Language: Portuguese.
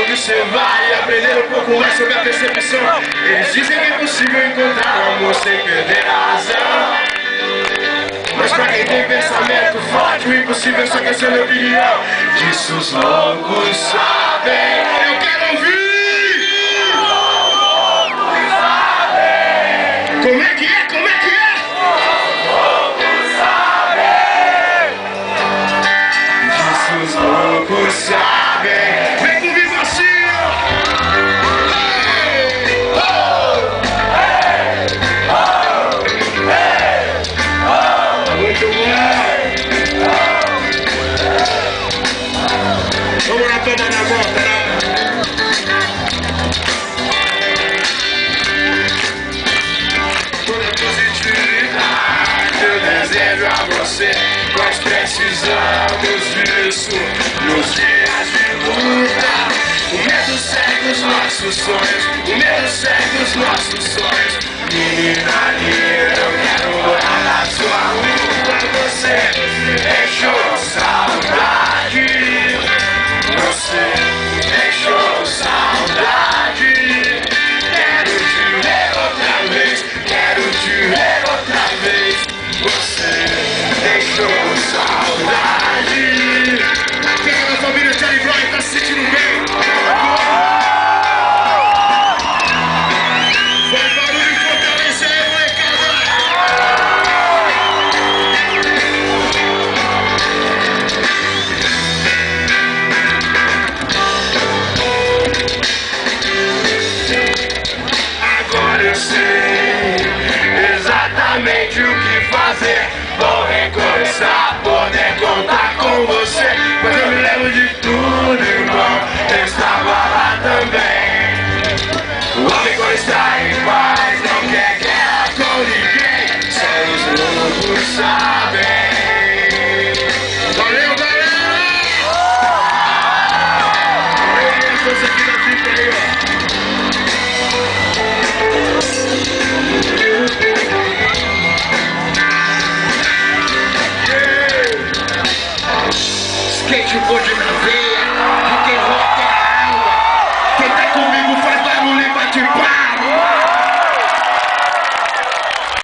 observar e aprender um pouco mais sobre a percepção. Eles dizem que é possível encontrar o amor sem perder a razão. Mas pra quem tem pensamento forte, o impossível é só questão de opinião. Disso os loucos sabem. Eu quero ouvir! Como é que é? Como é que é? Os loucos sabem. Disso os loucos sabem. Vem comigo assim, ó. Muito bom. Vamos lá, toma na volta, né? Nós precisamos disso nos dias de luta. O medo segue os nossos sonhos, o medo segue os nossos sonhos. Menina linda, eu quero morar na sua rua. Quando você deixou saudade, você deixou saudade. Quero te ver outra vez, quero te ver outra vez. Você deixou saudade. Quem é da família Charlie Brown tá se sentindo bem? Vai barulho e fortaleza aí, molecada. Agora eu sei exatamente o que fazer. Vou recomeçar, poder contar com você. Mas eu me lembro de tudo, irmão. Eu estava lá também. O homem quando está em paz não quer guerra com ninguém. Só os loucos sabem. Valeu, galera! Valeu, você aqui na fita aí, ó. Skateboard na veia.